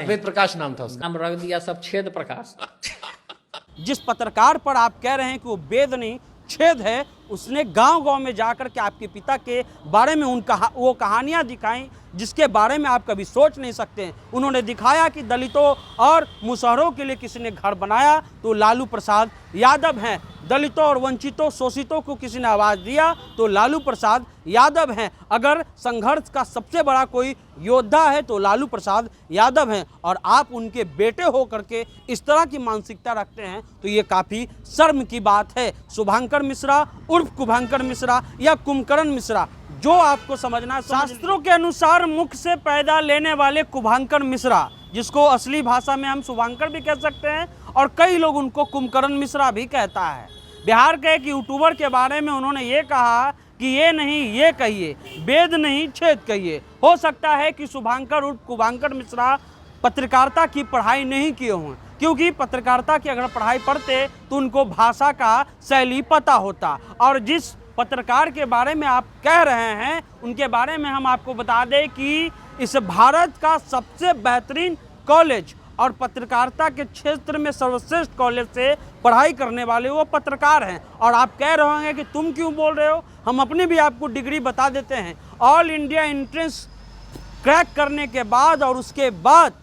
वेद प्रकाश नाम था उसका। नाम रख दिया सब छेद प्रकाश। जिस पत्रकार पर आप कह रहे हैं कि वो वेद नहीं छेद है, उसने गांव-गांव में जाकर के आपके पिता के बारे में वो कहानियां दिखाई जिसके बारे में आप कभी सोच नहीं सकते। उन्होंने दिखाया कि दलितों और मुसहरों के लिए किसी ने घर बनाया तो लालू प्रसाद यादव हैं, दलितों और वंचितों शोषितों को किसी ने आवाज़ दिया तो लालू प्रसाद यादव हैं। अगर संघर्ष का सबसे बड़ा कोई योद्धा है तो लालू प्रसाद यादव हैं, और आप उनके बेटे हो करके इस तरह की मानसिकता रखते हैं तो ये काफ़ी शर्म की बात है। शुभांकर मिश्रा उर्फ कुभांकर मिश्रा या कुंभकर्ण मिश्रा, जो आपको समझना, शास्त्रों के अनुसार मुख से पैदा लेने वाले कुभांकर मिश्रा, जिसको असली भाषा में हम शुभांकर भी कह सकते हैं और कई लोग उनको कुंभकर्ण मिश्रा भी कहता है। बिहार के एक यूट्यूबर के बारे में उन्होंने ये कहा कि ये नहीं ये कहिए, वेद नहीं छेद कहिए। हो सकता है कि शुभांकर उर्फ कुभांकर मिश्रा पत्रकारिता की पढ़ाई नहीं किए हों, क्योंकि पत्रकारिता की अगर पढ़ाई पढ़ते तो उनको भाषा का शैली पता होता। और जिस पत्रकार के बारे में आप कह रहे हैं उनके बारे में हम आपको बता दें कि इस भारत का सबसे बेहतरीन कॉलेज और पत्रकारिता के क्षेत्र में सर्वश्रेष्ठ कॉलेज से पढ़ाई करने वाले वो पत्रकार हैं। और आप कह रहे होंगे कि तुम क्यों बोल रहे हो, हम अपनी भी आपको डिग्री बता देते हैं। ऑल इंडिया एंट्रेंस क्रैक करने के बाद और उसके बाद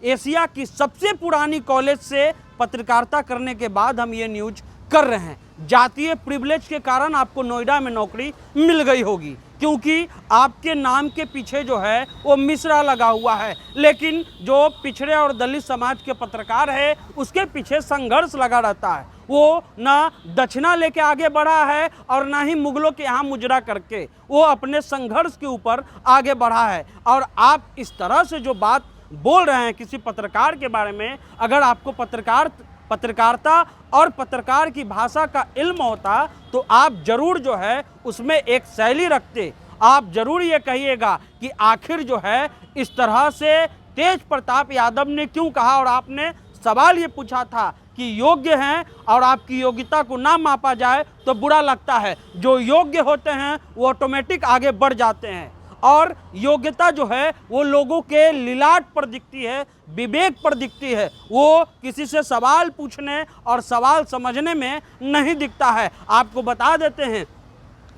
एशिया की सबसे पुरानी कॉलेज से पत्रकारिता करने के बाद हम ये न्यूज कर रहे हैं। जातीय प्रिविलेज के कारण आपको नोएडा में नौकरी मिल गई होगी, क्योंकि आपके नाम के पीछे जो है वो मिश्रा लगा हुआ है, लेकिन जो पिछड़े और दलित समाज के पत्रकार है उसके पीछे संघर्ष लगा रहता है। वो ना दक्षिणा लेके आगे बढ़ा है और ना ही मुगलों के यहाँ मुजरा करके वो अपने संघर्ष के ऊपर आगे बढ़ा है। और आप इस तरह से जो बात बोल रहे हैं किसी पत्रकार के बारे में, अगर आपको पत्रकारिता और पत्रकार की भाषा का इल्म होता तो आप जरूर जो है उसमें एक शैली रखते। आप जरूर ये कहिएगा कि आखिर जो है इस तरह से तेज प्रताप यादव ने क्यों कहा, और आपने सवाल ये पूछा था कि योग्य हैं और आपकी योग्यता को ना मापा जाए तो बुरा लगता है। जो योग्य होते हैं वो ऑटोमेटिक आगे बढ़ जाते हैं, और योग्यता जो है वो लोगों के लिलाट पर दिखती है, विवेक पर दिखती है, वो किसी से सवाल पूछने और सवाल समझने में नहीं दिखता है। आपको बता देते हैं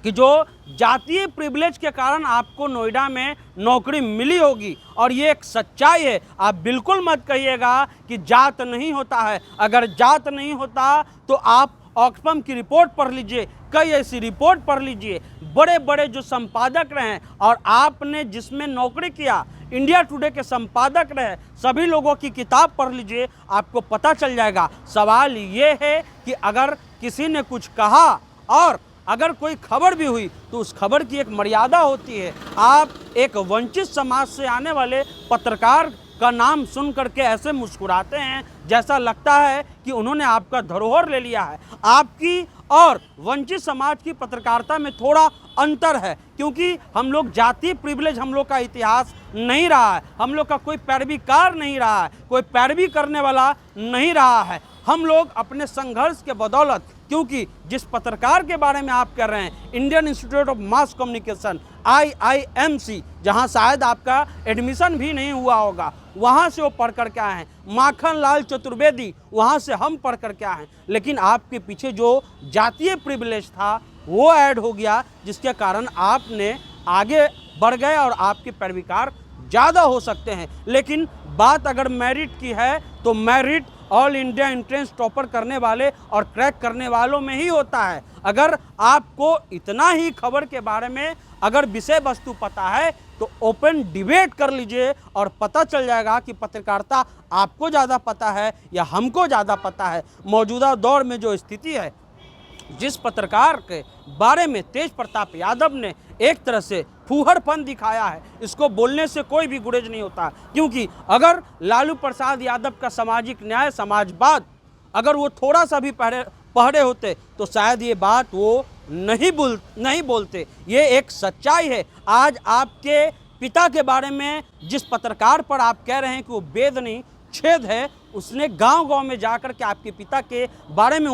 कि जो जातीय प्रिविलेज के कारण आपको नोएडा में नौकरी मिली होगी, और ये एक सच्चाई है। आप बिल्कुल मत कहिएगा कि जात नहीं होता है। अगर जात नहीं होता तो आप ऑक्सफैम की रिपोर्ट पढ़ लीजिए, कई ऐसी रिपोर्ट पढ़ लीजिए, बड़े बड़े जो संपादक रहे और आपने जिसमें नौकरी किया, इंडिया टुडे के संपादक रहे, सभी लोगों की किताब पढ़ लीजिए, आपको पता चल जाएगा। सवाल ये है कि अगर किसी ने कुछ कहा और अगर कोई खबर भी हुई तो उस खबर की एक मर्यादा होती है। आप एक वंचित समाज से आने वाले पत्रकार का नाम सुन करके ऐसे मुस्कुराते हैं जैसा लगता है कि उन्होंने आपका धरोहर ले लिया है। आपकी और वंचित समाज की पत्रकारिता में थोड़ा अंतर है, क्योंकि हम लोग जातीय प्रिविलेज, हम लोग का इतिहास नहीं रहा है, हम लोग का कोई पैरवीकार नहीं रहा है, कोई पैरवी करने वाला नहीं रहा है। हम लोग अपने संघर्ष के बदौलत, क्योंकि जिस पत्रकार के बारे में आप कर रहे हैं, Indian institute of mass communication IIMC, जहां शायद आपका एडमिशन भी नहीं हुआ होगा, वहां से वो पढ़ कर के आए हैं। माखन लाल चतुर्वेदी, वहां से हम पढ़ कर के आए हैं। लेकिन आपके पीछे जो जातीय प्रिविलेज था वो ऐड हो गया, जिसके कारण आपने आगे बढ़ गए और आपके पैरवीकार ज़्यादा हो सकते हैं। लेकिन बात अगर मेरिट की है तो merit all India entrance topper करने वाले और क्रैक करने वालों में ही होता है। अगर आपको इतना ही खबर के बारे में अगर विषय वस्तु पता है तो ओपन डिबेट कर लीजिए और पता चल जाएगा कि पत्रकारिता आपको ज़्यादा पता है या हमको ज़्यादा पता है। मौजूदा दौर में जो स्थिति है, जिस पत्रकार के बारे में तेज प्रताप यादव ने एक तरह से फूहड़पन दिखाया है, इसको बोलने से कोई भी गुरेज नहीं होता। क्योंकि अगर लालू प्रसाद यादव का सामाजिक न्याय, समाजवाद अगर वो थोड़ा सा भी पढ़े होते तो शायद ये बात वो नहीं बोलते। ये एक सच्चाई है। आज आपके पिता के बारे में जिस पत्रकार पर आप कह रहे हैं कि वो वेद नहीं छेद है, उसने गांव-गांव में जाकर के आपके पिता के बारे में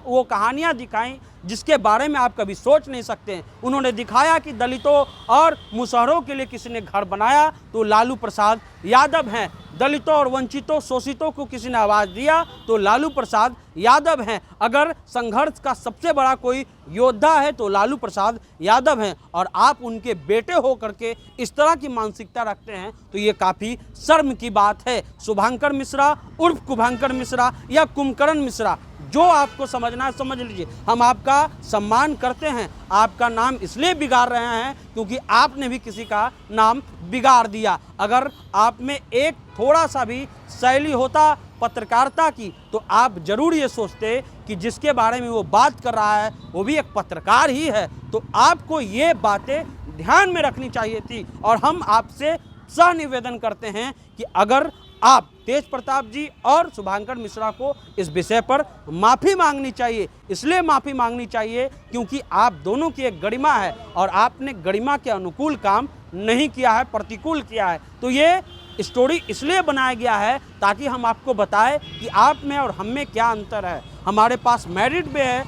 वो कहानियां दिखाई जिसके बारे में आप कभी सोच नहीं सकते। उन्होंने दिखाया कि दलितों और मुसहरों के लिए किसी ने घर बनाया तो लालू प्रसाद यादव हैं, दलितों और वंचितों शोषितों को किसी ने आवाज़ दिया तो लालू प्रसाद यादव हैं, अगर संघर्ष का सबसे बड़ा कोई योद्धा है तो लालू प्रसाद यादव हैं, और आप उनके बेटे हो करके इस तरह की मानसिकता रखते हैं तो ये काफ़ी शर्म की बात है। शुभंकर मिश्रा उर्फ कुभंकर मिश्रा या कुंभकर्ण मिश्रा, जो आपको समझना है समझ लीजिए। हम आपका सम्मान करते हैं, आपका नाम इसलिए बिगाड़ रहे हैं क्योंकि आपने भी किसी का नाम बिगाड़ दिया। अगर आप में एक थोड़ा सा भी शैली होता पत्रकारिता की तो आप जरूर ये सोचते कि जिसके बारे में वो बात कर रहा है वो भी एक पत्रकार ही है। तो आपको ये बातें ध्यान में रखनी चाहिए थी, और हम आपसे सह निवेदन करते हैं कि अगर आप तेज प्रताप जी और शुभंकर मिश्रा को इस विषय पर माफ़ी मांगनी चाहिए। इसलिए माफ़ी मांगनी चाहिए क्योंकि आप दोनों की एक गरिमा है और आपने गरिमा के अनुकूल काम नहीं किया है, प्रतिकूल किया है। तो ये स्टोरी इसलिए बनाया गया है ताकि हम आपको बताएं कि आप में और हम में क्या अंतर है। हमारे पास मेरिट भी है,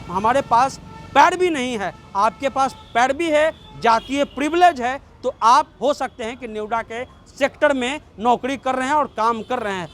हमारे पास पैरवी नहीं है, आपके पास पैरवी है, जातीय प्रिविलेज है। तो आप हो सकते हैं कि नोएडा के सेक्टर में नौकरी कर रहे हैं और काम कर रहे हैं।